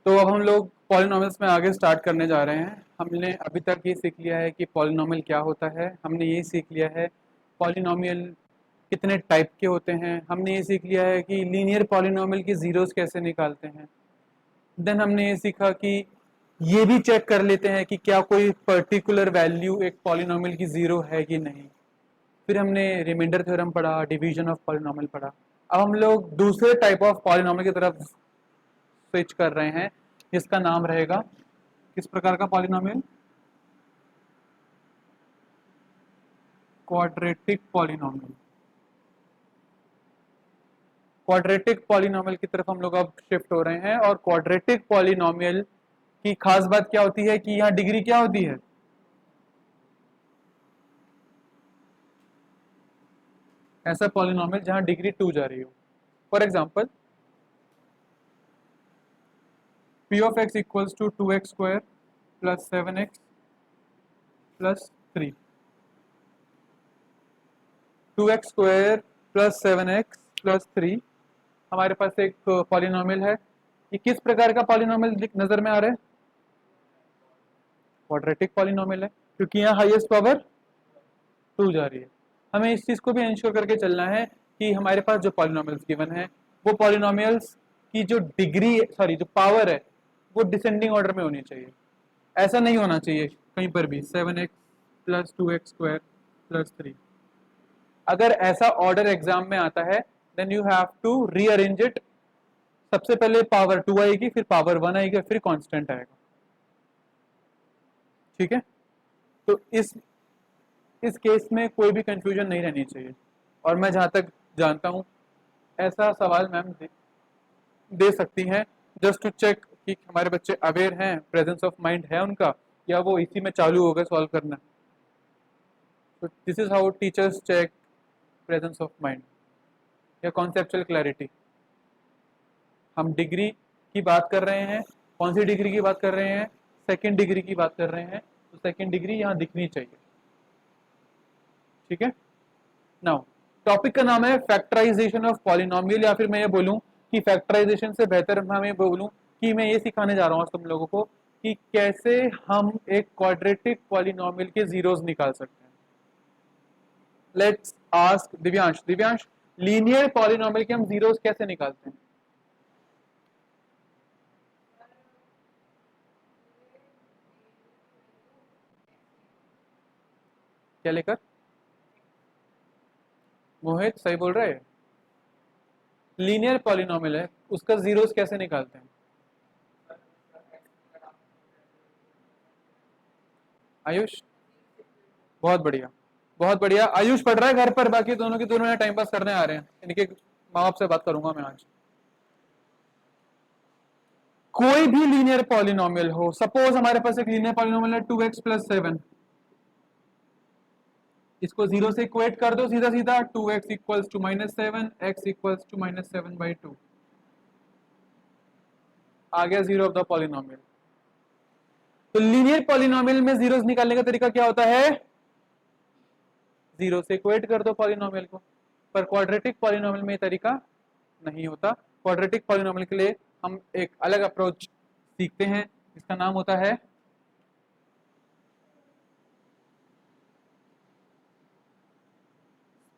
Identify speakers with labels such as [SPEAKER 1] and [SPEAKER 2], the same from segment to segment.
[SPEAKER 1] तो अब हम लोग पॉलिनॉमियल्स में आगे स्टार्ट करने जा रहे हैं। हमने अभी तक ये सीख लिया है कि पॉलिनॉमियल क्या होता है, हमने ये सीख लिया है पॉलिनॉमियल कितने टाइप के होते हैं, हमने ये सीख लिया है कि लीनियर पॉलिनॉमियल की जीरोस कैसे निकालते हैं। देन हमने ये सीखा कि ये भी चेक कर लेते हैं कि क्या कोई पर्टिकुलर वैल्यू एक पॉलिनॉमियल की जीरो है कि नहीं। फिर हमने रिमाइंडर थ्योरम पढ़ा, डिवीजन ऑफ पॉलिनॉमियल पढ़ा। अब हम लोग दूसरे टाइप ऑफ पॉलिनॉमियल की तरफ स्विच कर रहे हैं, जिसका नाम रहेगा किस प्रकार का polynomial? Quadratic polynomial. Quadratic polynomial की तरफ हम लोग अब शिफ्ट हो रहे हैं। और क्वाड्रेटिक पॉलिनॉमियल की खास बात क्या होती है कि यहाँ डिग्री क्या होती है? ऐसा पॉलिनॉमियल जहां डिग्री 2 जा रही हो। For example p of x equals to 2x square plus 7x plus 3। 2x square plus 7x plus 3 हमारे पास एक पॉलिनॉमियल है। ये किस प्रकार का पॉलिनॉमियल नजर में आ रहा है? क्वाड्रेटिक पॉलिनॉमियल है, क्योंकि यहाँ हाईएस्ट पावर 2 जा रही है। हमें इस चीज को भी इंश्योर करके चलना है कि हमारे पास जो पॉलिनॉमियल्स गिवन है वो पॉलिनॉमियल्स की जो डिग्री, सॉरी जो पावर है, वो डिसेंडिंग ऑर्डर में होनी चाहिए। ऐसा नहीं होना चाहिए कहीं पर भी 7x plus 2x square plus 3। अगर ऐसा ऑर्डर एग्जाम में आता है then you have to rearrange it. सबसे पहले पावर 2 आएगी, फिर पावर 1 आएगी, फिर कांस्टेंट आएगा। ठीक है, तो इस केस में कोई भी कंफ्यूजन नहीं रहनी चाहिए। और मैं जहां तक जानता हूं ऐसा सवाल मैम दे सकती हैं जस्ट टू चेक कि हमारे बच्चे अवेयर हैं, प्रेजेंस ऑफ माइंड है उनका, या वो इसी में चालू हो गए सॉल्व करना। तो this is how teachers check presence of mind या कॉन्सेप्चुअल क्लैरिटी। हम डिग्री की बात कर रहे हैं, कौन सी डिग्री की बात कर रहे हैं? सेकेंड डिग्री की बात कर रहे हैं, तो सेकेंड डिग्री यहाँ दिखनी चाहिए। ठीक है, नाउ टॉपिक का नाम है फैक्टराइजेशन ऑफ पॉलिनॉमियल, या फिर मैं ये बोलूं कि फैक्टराइजेशन से बेहतर मैं बोलूं कि मैं ये सिखाने जा रहा हूं तुम लोगों को कि कैसे हम एक क्वाड्रेटिक पॉलिनॉमियल के जीरोस निकाल सकते हैं। Let's ask Divyansh. Divyansh, linear polynomial के हम जीरोस कैसे निकालते हैं? क्या लेकर? मोहित सही बोल रहे हैं, लीनियर पॉलिनॉमियल है, उसका जीरोस कैसे निकालते हैं? आयुष, बहुत बढ़िया, बहुत बढ़िया। आयुष पढ़ रहा है घर पर, बाकी दोनों के दोनों यहाँ टाइम पास करने आ रहे हैं। इनके माँ बाप से बात करूंगा मैं आज। कोई भी लीनियर पॉलिनॉमियल हो, सपोज हमारे पास एक लीनियर पॉलिनॉमियल है 2x प्लस 7, इसको जीरो से इक्वेट कर दो सीधा सीधा। 2x equals to -7, x equals to -7/2, आ गया जीरो ऑफ द पॉलिनॉमियल। तो लीनियर पॉलिनॉमियल में जीरोस निकालने का तरीका क्या होता है? जीरो से इक्वेट कर दो पॉलिनॉमियल को। पर क्वाड्रेटिक पॉलिनॉमियल में ये तरीका नहीं होता। क्वाड्रेटिक पॉलिनॉमियल के लिए हम एक अलग अप्रोच सीखते हैं, इसका नाम होता है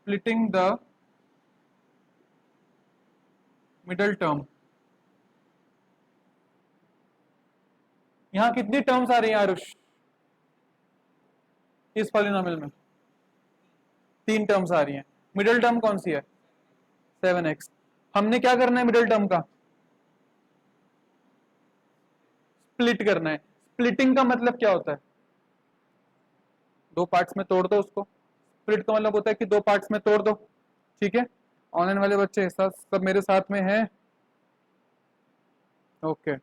[SPEAKER 1] स्प्लिटिंग द मिडल टर्म। यहां कितनी टर्म्स आ रही हैं आरुष इस पॉलिनॉमियल में? 3 टर्म्स आ रही हैं। मिडिल टर्म कौन सी है? 7x। हमने क्या करना है मिडिल टर्म का? स्प्लिट करना है। स्प्लिटिंग का मतलब क्या होता है? दो पार्ट्स में तोड़ दो उसको। स्प्लिट का मतलब होता है कि दो पार्ट्स में तोड़ दो। ठीक है, ऑनलाइन वाले बच्चे सब मेरे साथ में हैं? ओके,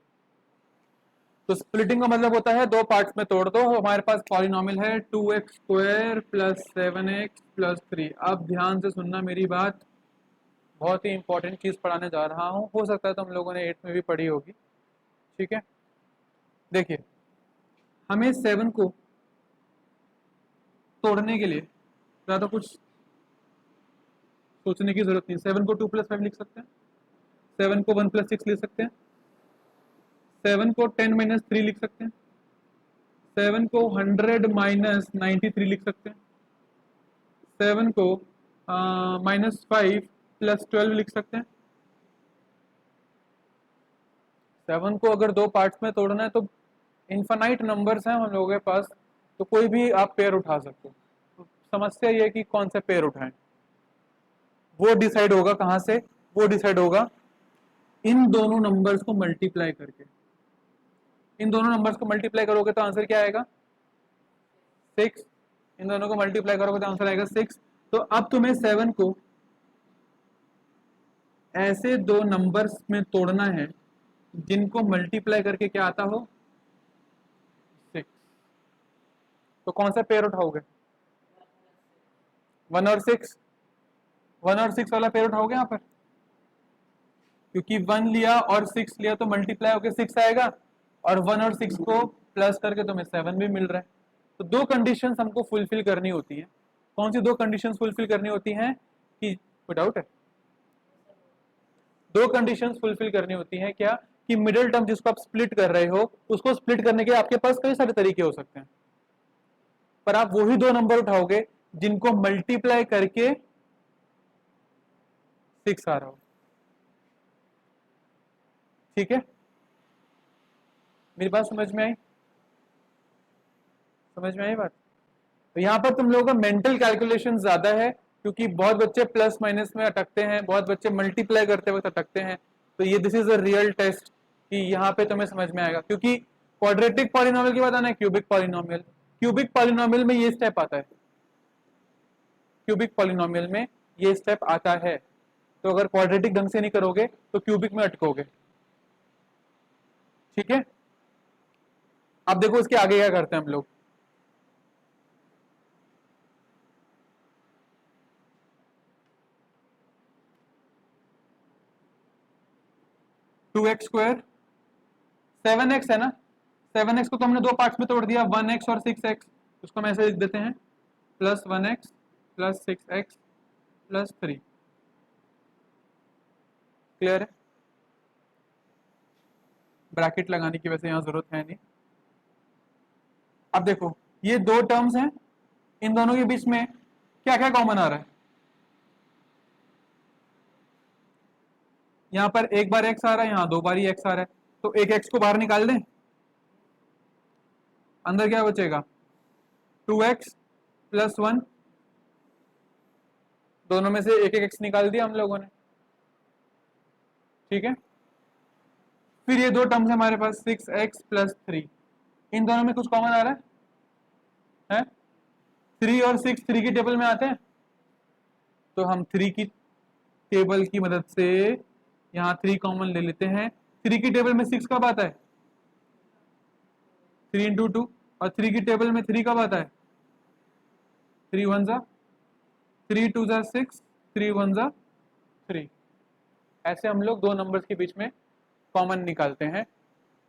[SPEAKER 1] तो स्प्लिटिंग का मतलब होता है दो पार्ट्स में तोड़ दो। हमारे पास पॉलिनॉमियल है 2x square plus 7x plus 3। अब ध्यान से सुनना मेरी बात, बहुत ही इंपॉर्टेंट चीज पढ़ाने जा रहा हूं। हो सकता है तुम लोगों ने 8th में भी पढ़ी होगी। ठीक है, देखिए, हमें 7 को तोड़ने के लिए ज्यादा कुछ सोचने की जरूरत नहीं। 7 को 2 + 5 लिख सकते हैं, 7 को 1 + 6 लिख सकते हैं, 7 को 10 माइनस 3 लिख सकते हैं, 7 को 100 माइनस 93 लिख सकते हैं, 7 को -5 प्लस 12 लिख सकते हैं। 7 को अगर दो पार्ट्स में तोड़ना है तो इन्फानाइट नंबर्स हैं हम लोगों के पास, तो कोई भी आप पेयर उठा सकते हो। तो समस्या ये है कि कौन से पेयर उठाएं, वो डिसाइड होगा कहां से, वो डिसाइड होगा इन दोनों नंबर्स को मल्टीप्लाई करके। इन दोनों नंबर्स को मल्टीप्लाई करोगे तो आंसर क्या आएगा, 6। इन दोनों को मल्टीप्लाई करोगे तो आंसर आएगा 6। तो अब तुम्हें 7 को ऐसे दो नंबर्स में तोड़ना है जिनको मल्टीप्लाई करके क्या आता हो, 6। तो कौन सा पेयर उठाओगे, 1 और 6, 1 और 6 वाला पेयर उठाओगे यहाँ पर, क्योंकि 1 लिया और 6 लिया तो मल्टीप्लाई होकर 6 आएगा, और 1 और 6 को प्लस करके तुम्हें 7 भी मिल रहा है। तो दो कंडीशंस हमको फुलफिल करनी होती है। कौन सी दो कंडीशंस फुलफिल करनी होती हैं, कि कोई डाउट है, दो कंडीशंस फुलफिल करनी होती हैं क्या, कि मिडिल टर्म जिसको आप स्प्लिट कर रहे हो उसको स्प्लिट करने के आपके पास कई सारे तरीके हो सकते हैं, पर आप वही दो नंबर उठाओगे जिनको मल्टीप्लाई करके 6 आ रहा हो। ठीक है, मेरी बात समझ में आई, समझ में आई बात। तो यहां पर तुम लोगों का मेंटल कैलकुलेशन ज्यादा है, क्योंकि बहुत बच्चे प्लस माइनस में अटकते हैं, बहुत बच्चे मल्टीप्लाई करते वक्त अटकते हैं। तो ये this is a real test कि यहाँ पे तुम्हें समझ में आएगा, क्योंकि क्वाड्रेटिक पॉलिनोमियल के बाद आना है क्यूबिक पॉलिनोमियल। क्यूबिक पॉलिनोमियल में ये स्टेप आता है, क्यूबिक पॉलिनोमियल में ये स्टेप आता है। तो अगर क्वाड्रेटिक ढंग से नहीं करोगे तो क्यूबिक में अटकोगे। ठीक है, अब देखो इसके आगे क्या करते हैं हम लोग। टू एक्स स्क्वायर 7x है ना, 7x को तो हमने दो पार्ट्स में तोड़ दिया, 1x और 6x। उसको हम ऐसे लिख देते हैं, +1x + 6x + 3। क्लियर है, ब्रैकेट लगाने की वैसे यहां जरूरत है नहीं। अब देखो ये दो टर्म्स हैं, इन दोनों के बीच में क्या क्या कॉमन आ रहा है, यहां पर एक बार x आ रहा है, यहां दो बार ही x आ रहा है, तो एक x को बाहर निकाल दें, अंदर क्या बचेगा, 2x + 1। दोनों में से एक एक x निकाल दिया हम लोगों ने। ठीक है, फिर ये दो टर्म्स हमारे पास 6x + 3, इन दोनों में कुछ कॉमन आ रहा है 3 और 6 3 की टेबल में आते हैं, तो हम 3 की टेबल की मदद से यहाँ 3 कॉमन ले लेते हैं। 3 की टेबल में 6 कब आता है, 3 × 2, और 3 की टेबल में 3 कब आता है, 3 1 ज़ा 3 2 ज़ा 6, 3 1 ज़ा 3। ऐसे हम लोग दो नंबर्स के बीच में कॉमन निकालते हैं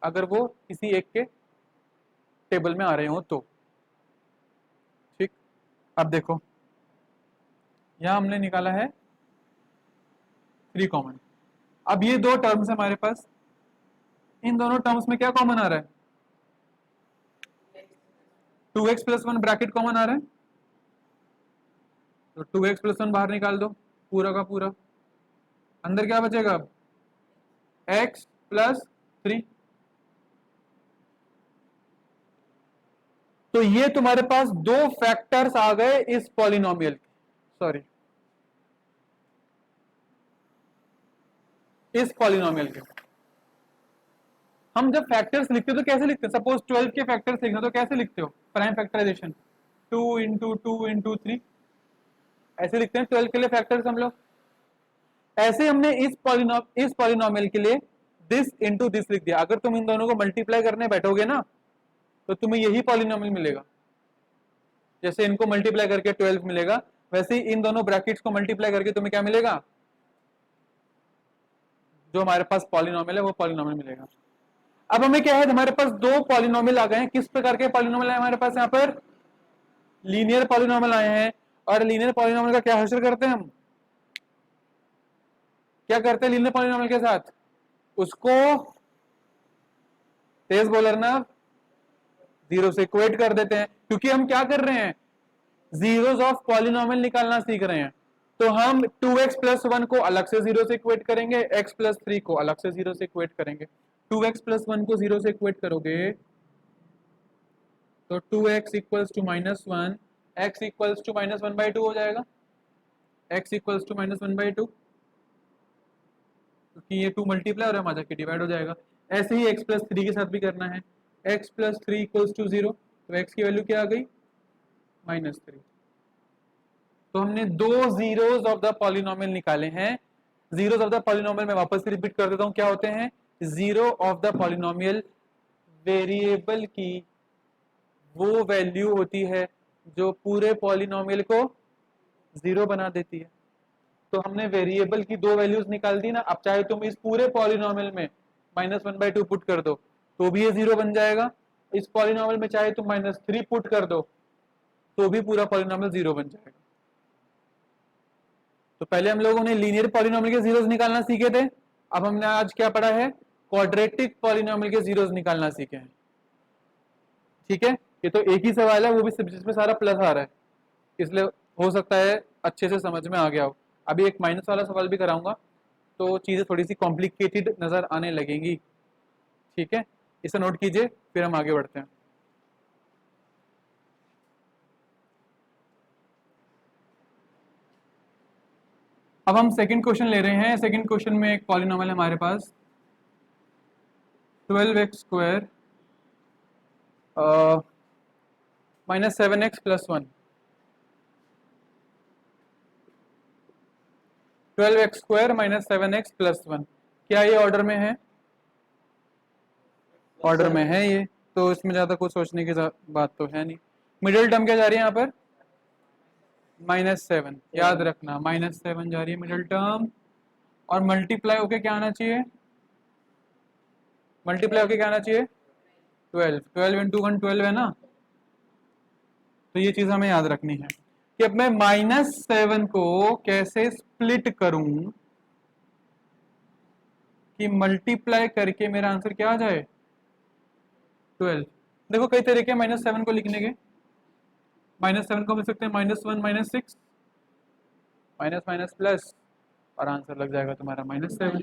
[SPEAKER 1] अगर वो किसी एक के टेबल में आ रहे हो तो। ठीक, अब देखो यहां हमने निकाला है 3 कॉमन। अब ये दो टर्म्स हमारे पास, इन दोनों टर्म्स में क्या कॉमन आ रहा है, 2x + 1 ब्रैकेट कॉमन आ रहा है, तो 2x + 1 बाहर निकाल दो पूरा का पूरा, अंदर क्या बचेगा अब, x + 3। तो ये तुम्हारे पास दो फैक्टर्स आ गए इस पॉलिनोमियल के, सॉरी इस पॉलिनोमियल के। हम जब फैक्टर्स लिखते हो तो कैसे लिखते हैं, सपोज 12 के फैक्टर्स लिखना तो कैसे लिखते हो, प्राइम फैक्टराइजेशन 2 × 2 × 3, ऐसे लिखते हैं 12 के लिए फैक्टर्स हम लोग। ऐसे हमने इस पॉलिनोमियल के लिए दिस इंटू दिस लिख दिया। अगर तुम इन दोनों को मल्टीप्लाई करने बैठोगे ना तो तुम्हें यही पॉलिनोमियल मिलेगा, जैसे इनको मल्टीप्लाई करके 12 मिलेगा, वैसे ही इन दोनों ब्रैकेट्स को मल्टीप्लाई करके तुम्हें क्या मिलेगा, जो हमारे पास पॉलिनोमियल है वो पॉलिनोमियल मिलेगा। अब हमें क्या है, हमारे पास दो पॉलिनोमियल आ गए हैं। किस प्रकार के पॉलिनोमियल है हमारे पास, यहाँ पर लीनियर पॉलिनोमियल आए हैं। और लीनियर पॉलिनोमियल का क्या हासिल करते हैं हम, क्या करते हैं लीनियर पॉलिनोमियल के साथ, उसको तेज बोलर ना, जीरो से इक्वेट कर देते हैं, क्योंकि हम क्या कर रहे हैं, जीरोस ऑफ पॉलिनोमियल निकालना सीख रहे हैं। तो हम 2x प्लस 1 को अलग से जीरो से इक्वेट करेंगे, x प्लस 3 को अलग से जीरो से इक्वेट करेंगे। 2x प्लस 1 को जीरो से इक्वेट करोगे तो 2x equals to -1, x equals to -1/2 हो जाएगा, x इक्वल्स टू -1/2, क्योंकि ये 2 मल्टीप्लाई और हमारा के डिवाइड हो जाएगा। ऐसे ही x प्लस 3 के साथ भी करना है, x प्लस 3 इक्वल्स टू 0, तो x की वैल्यू क्या आ गई, -3। तो हमने दो जीरोस ऑफ द पॉलिनोमियल निकाले हैं। जीरोस ऑफ द पॉलिनोमियल मैं वापस से रिपीट कर देता हूं, क्या होते हैं, zero of the polynomial variable की वो वैल्यू होती है जो पूरे पॉलिनोमियल को जीरो बना देती है। तो हमने वेरिएबल की दो वैल्यूज निकाल दी ना, अब चाहे तुम इस पूरे पॉलिनोमियल में -1/2 पुट कर दो तो भी ये जीरो बन जाएगा, इस पॉलिनोमियल में चाहे तुम -3 पुट कर दो तो भी पूरा पॉलिनोमियल जीरो बन जाएगा। तो पहले हम लोगों ने लीनियर पॉलिनोमियल के जीरोस निकालना सीखे थे, अब हमने आज क्या पढ़ा है, क्वाड्रेटिक पॉलिनोमियल के जीरोस निकालना सीखे हैं। ठीक है, ये तो एक ही सवाल है, वो भी जिसमें सारा प्लस आ रहा है, इसलिए हो सकता है अच्छे से समझ में आ गया हो। अभी एक माइनस वाला सवाल भी कराऊंगा तो चीज़ें थोड़ी सी कॉम्प्लिकेटेड नज़र आने लगेंगी। ठीक है, इसे नोट कीजिए, फिर हम आगे बढ़ते हैं। अब हम सेकंड क्वेश्चन ले रहे हैं। सेकंड क्वेश्चन में एक पॉलिनोमियल है हमारे पास 12x² -7x + 1, 12x² -7x + 1, क्या ये ऑर्डर में है, ऑर्डर में है ये, तो इसमें ज़्यादा कुछ सोचने की बात तो है नहीं। मिडिल टर्म क्या जा रही है यहाँ पर, -7, याद रखना -7 जा रही है मिडिल टर्म, और मल्टीप्लाई होके क्या आना चाहिए, मल्टीप्लाई होके क्या आना चाहिए, 12, 12 × 1 12 है ना। तो ये चीज़ हमें याद रखनी है कि अब मैं -7 को कैसे स्प्लिट करूं कि मल्टीप्लाई करके मेरा आंसर क्या आ जाए, 12। देखो कई तरीके हैं -7 को लिखने के, -7 को मिल सकते हैं -1 -6, माइनस माइनस प्लस, और आंसर लग जाएगा तुम्हारा -7।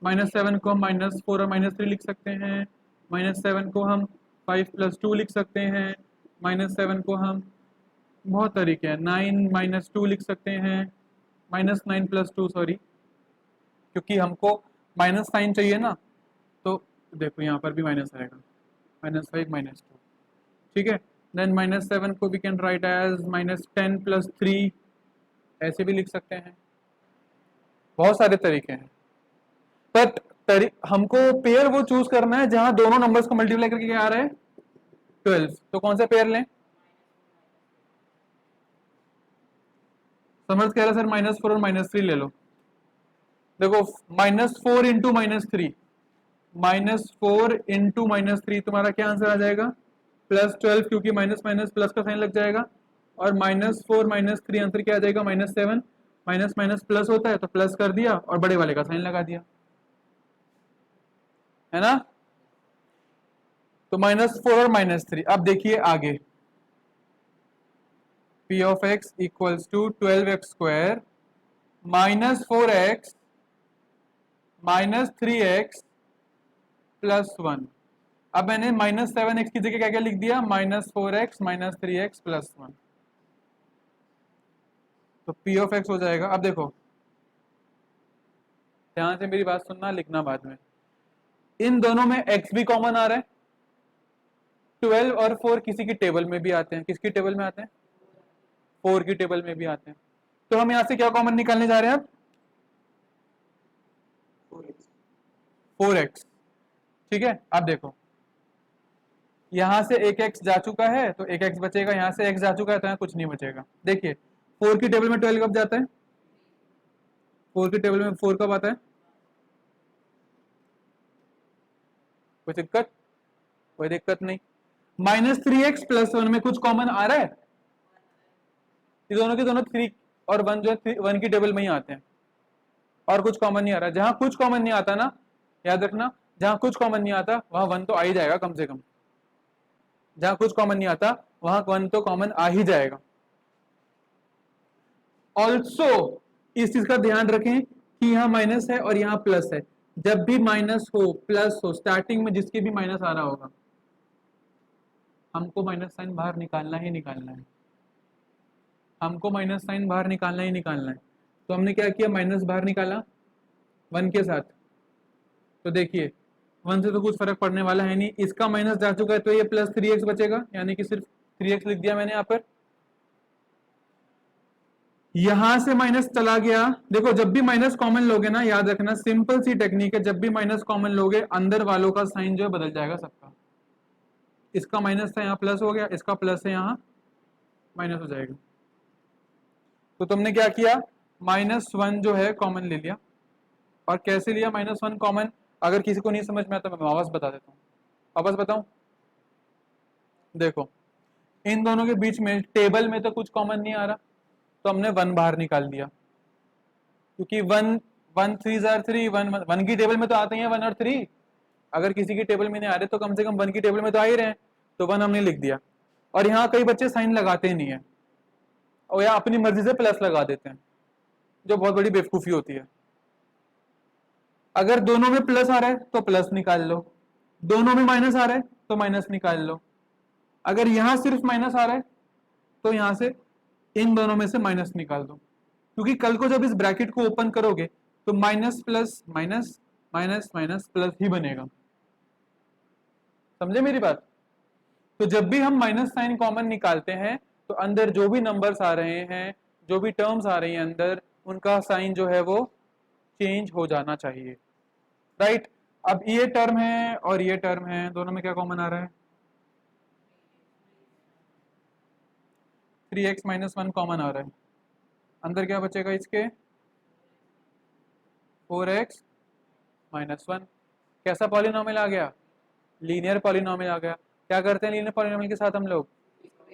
[SPEAKER 1] -7 को हम -4 और -3 लिख सकते हैं, -7 को हम 5 + 2 लिख सकते हैं, -7 को हम बहुत तरीके हैं, 9 - 2 लिख सकते हैं, -9 + 2 सॉरी, क्योंकि हमको माइनस साइन चाहिए ना, तो देखो यहाँ पर भी माइनस आएगा, -5 -2, ठीक है। देन -7 को वी कैन राइट एज -10 + 3, ऐसे भी लिख सकते हैं, बहुत सारे तरीके हैं। बट हमको पेयर वो चूज करना है जहां दोनों नंबर्स को मल्टीप्लाई करके क्या आ रहा है, 12। तो कौन सा पेयर लें, समर्थ कह रहा है सर -4 और -3 ले लो। देखो -4 × -3, -4 × -3 तुम्हारा क्या आंसर आ जाएगा, +12, क्योंकि माइनस माइनस प्लस का साइन लग जाएगा, और -4 -3 आंसर क्या आ जाएगा, -7, माइनस माइनस प्लस होता है तो प्लस कर दिया और बड़े वाले का साइन लगा दिया, है ना। तो -4 और -3। अब देखिए आगे, P of x equals to 12x² -4x -3x + 1। अब मैंने -7x की जगह क्या क्या लिख दिया, -4x -3x + 1, तो P of x हो जाएगा। अब देखो ध्यान से मेरी बात सुनना, लिखना बाद में, इन दोनों में x भी कॉमन आ रहा है, 12 और 4 किसी की टेबल में भी आते हैं, किसकी टेबल में आते हैं, 4 की टेबल में भी आते हैं। तो हम यहां से क्या कॉमन निकालने जा रहे हैं अब, 4x, ठीक है। अब देखो यहां से एक x जा चुका है तो एक x बचेगा, यहां से x जा चुका है तो यहाँ कुछ नहीं बचेगा। देखिए 4 की टेबल में 12 कब जाता है, 4 की टेबल में 4 कब आता है, कोई दिक्कत, कोई दिक्कत नहीं। -3x + 1 में कुछ कॉमन आ रहा है, ये दोनों के दोनों 3 और 1 जो है 1 की टेबल में ही आते हैं, और कुछ कॉमन नहीं आ रहा। जहां कुछ कॉमन नहीं आता ना, याद रखना जहां कुछ कॉमन नहीं आता वहां 1 तो आ ही जाएगा कम से कम, जहां कुछ कॉमन नहीं आता वहां 1 तो कॉमन आ ही जाएगा। ऑल्सो इस चीज का ध्यान रखें कि यहाँ माइनस है और यहाँ प्लस है। जब भी माइनस हो प्लस हो, स्टार्टिंग में जिसके भी माइनस आ रहा होगा, हमको माइनस साइन बाहर निकालना ही निकालना है, हमको माइनस साइन बाहर निकालना ही निकालना है। तो हमने क्या किया, माइनस बाहर निकाला 1 के साथ। तो देखिए 1 से तो कुछ फर्क पड़ने वाला है नहीं, इसका माइनस जा चुका है तो ये प्लस 3x बचेगा, यानी कि सिर्फ 3x लिख दिया मैंने यहाँ पर। यहां से माइनस चला गया, देखो जब भी माइनस कॉमन लोगे ना, याद रखना सिंपल सी टेक्निक है, जब भी माइनस कॉमन लोगे अंदर वालों का साइन जो है बदल जाएगा सबका। इसका माइनस था यहाँ प्लस हो गया, इसका प्लस है यहाँ माइनस हो जाएगा। तो तुमने क्या किया, -1 जो है कॉमन ले लिया। और कैसे लिया -1 कॉमन, अगर किसी को नहीं समझ में आता मैं वापस बता देता हूँ। वापस बताऊं, देखो इन दोनों के बीच में टेबल में तो कुछ कॉमन नहीं आ रहा, तो हमने 1 बाहर निकाल दिया, क्योंकि 1 1 3 3 1 की टेबल में तो आते हैं 1 और 3, अगर किसी की टेबल में नहीं आ रहे तो कम से कम 1 की टेबल में तो आ ही रहे हैं, तो 1 हमने लिख दिया। और यहाँ कई बच्चे साइन लगाते ही नहीं है और या अपनी मर्जी से प्लस लगा देते हैं, जो बहुत बड़ी बेवकूफी होती है। अगर दोनों में प्लस आ रहा है तो प्लस निकाल लो, दोनों में माइनस आ रहा है तो माइनस निकाल लो। अगर यहां सिर्फ माइनस आ रहा है तो यहां से इन दोनों में से माइनस निकाल दो, क्योंकि कल को जब इस ब्रैकेट को ओपन करोगे तो minus plus minus minus minus plus ही बनेगा। समझे मेरी बात? तो जब भी हम माइनस साइन कॉमन निकालते हैं तो अंदर जो भी नंबर्स आ रहे हैं, जो भी टर्म्स आ रही हैं अंदर, उनका साइन जो है वो चेंज हो जाना चाहिए, राइट? अब ये टर्म है और ये टर्म है, दोनों में क्या कॉमन आ रहा है, 3x - 1 कॉमन आ रहा है। अंदर क्या बचेगा इसके, 4x - 1। कैसा पॉलिनोमियल आ गया, लीनियर पॉलिनोमियल आ गया। क्या करते हैं लीनियर पॉलिनोमियल के साथ हम लोग,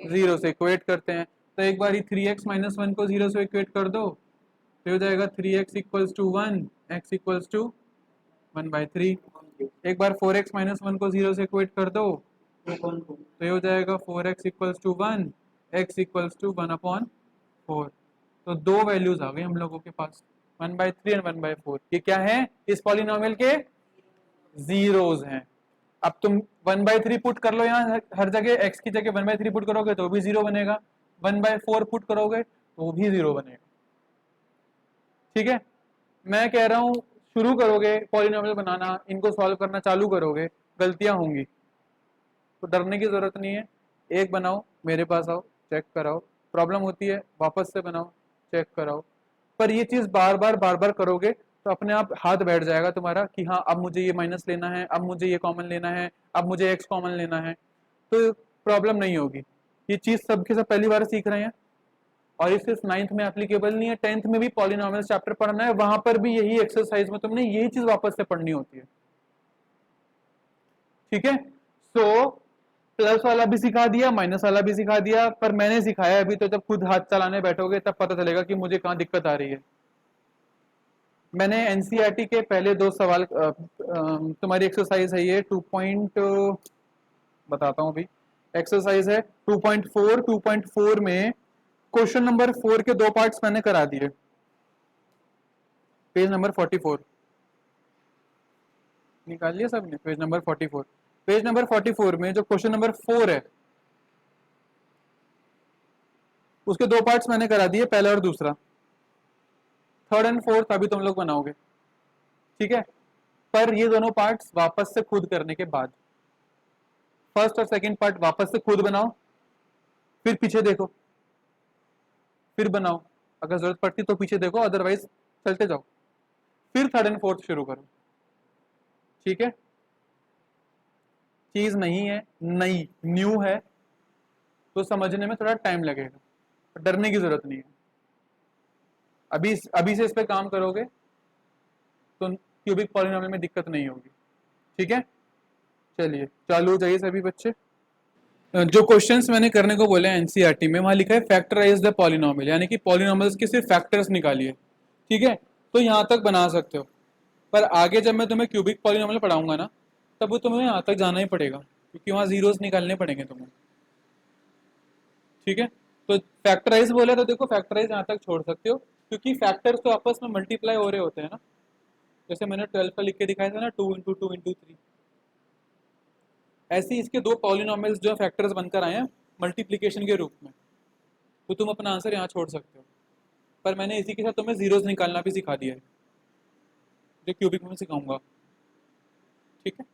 [SPEAKER 1] जीरो से इक्वेट करते हैं। तो एक बार 3x - 1 को जीरो से इक्वेट कर दो, तो हो जाएगा 3x = 1, x = 1/3। एक बार 4x - 1 को जीरो से इक्वेट कर दो, तो ये हो जाएगा 4x = 1, x = 1/4। तो दो वैल्यूज आ गई हम लोगों के पास, 1/3 और 1/4। ये क्या है, इस पॉलिनोमियल के जीरोज हैं। अब तुम 1/3 पुट कर लो यहाँ हर जगह, x की जगह 1/3 पुट करोगे तो भी 0 बनेगा, 1/4 पुट करोगे तो भी 0 बनेगा। ठीक है, मैं कह रहा हूँ शुरू करोगे पॉलिनोमियल बनाना, इनको सॉल्व करना चालू करोगे, गलतियां होंगी, तो डरने की जरूरत नहीं है। एक बनाओ, मेरे पास आओ, चेक कराओ, प्रॉब्लम होती है वापस से बनाओ, चेक कराओ। पर ये चीज बार बार करोगे तो अपने आप हाथ बैठ जाएगा तुम्हारा कि हाँ अब मुझे ये माइनस लेना है, अब मुझे ये कॉमन लेना है, अब मुझे एक्स कॉमन लेना है, तो प्रॉब्लम नहीं होगी। ये चीज सबके सब पहली बार सीख रहे हैं, और ये सिर्फ 9th में एप्लीकेबल नहीं है, 10th में भी पॉलिनोमियल चैप्टर पढ़ना है, वहां पर भी यही एक्सरसाइज में तुमने यही चीज वापस से पढ़नी होती है। ठीक है, सो प्लस वाला भी सिखा दिया, माइनस वाला भी सिखा दिया, पर मैंने सिखाया अभी, तो जब खुद हाथ चलाने बैठोगे तब पता चलेगा कि मुझे कहाँ दिक्कत आ रही है। मैंने एनसीईआरटी के पहले 2 सवाल, तुम्हारी एक्सरसाइज है ये 2 पॉइंट, बताता हूँ अभी, एक्सरसाइज है 2.4। 2.4 में क्वेश्चन नंबर 4 के 2 पार्ट्स मैंने करा दिए, पेज नंबर 44 निकाल लिया सबने, पेज नंबर 44। पेज नंबर 44 में जो क्वेश्चन नंबर 4 है उसके 2 पार्ट्स मैंने करा दिए, पहला और दूसरा। थर्ड एंड फोर्थ अभी तुम लोग बनाओगे, ठीक है? पर ये दोनों पार्ट्स वापस से खुद करने के बाद, फर्स्ट और सेकंड पार्ट वापस से खुद बनाओ, फिर पीछे देखो, फिर बनाओ, अगर जरूरत पड़ती तो पीछे देखो, अदरवाइज चलते जाओ, फिर थर्ड एंड फोर्थ शुरू करो। ठीक है, चीज नहीं है, नई न्यू है, तो समझने में थोड़ा टाइम लगेगा, डरने की जरूरत नहीं है। अभी से इस पे काम करोगे तो क्यूबिक पॉलिनोमियल में दिक्कत नहीं होगी। ठीक है, चलिए चालू हो जाइए सभी बच्चे। जो क्वेश्चंस मैंने करने को बोले हैं एनसीईआरटी में, वहां लिखा है फैक्टराइज द पॉलिनोमियल, यानी कि पॉलिनोमियल्स के सिर्फ फैक्टर्स निकालिए। ठीक है, तो यहां तक बना सकते हो। पर आगे जब मैं तुम्हें क्यूबिक पॉलिनॉमियल पढ़ाऊंगा ना, तब वो तुम्हें यहाँ तक जाना ही पड़ेगा, क्योंकि वहाँ जीरोस निकालने पड़ेंगे तुम्हें। ठीक है, तो फैक्टराइज बोला तो देखो फैक्टराइज यहाँ तक छोड़ सकते हो, क्योंकि फैक्टर्स तो आपस में मल्टीप्लाई हो रहे होते हैं ना, जैसे मैंने 12 पर लिख के दिखाया था ना, 2 × 2 × 3। ऐसे ही इसके दो पॉलिनॉमियल्स जो फैक्टर्स बनकर आए हैं मल्टीप्लीकेशन के रूप में, तो तुम अपना आंसर यहाँ छोड़ सकते हो। पर मैंने इसी के साथ तुम्हें जीरोस निकालना भी सिखा दिया है, जो क्यूबिक में सिखाऊंगा। ठीक है।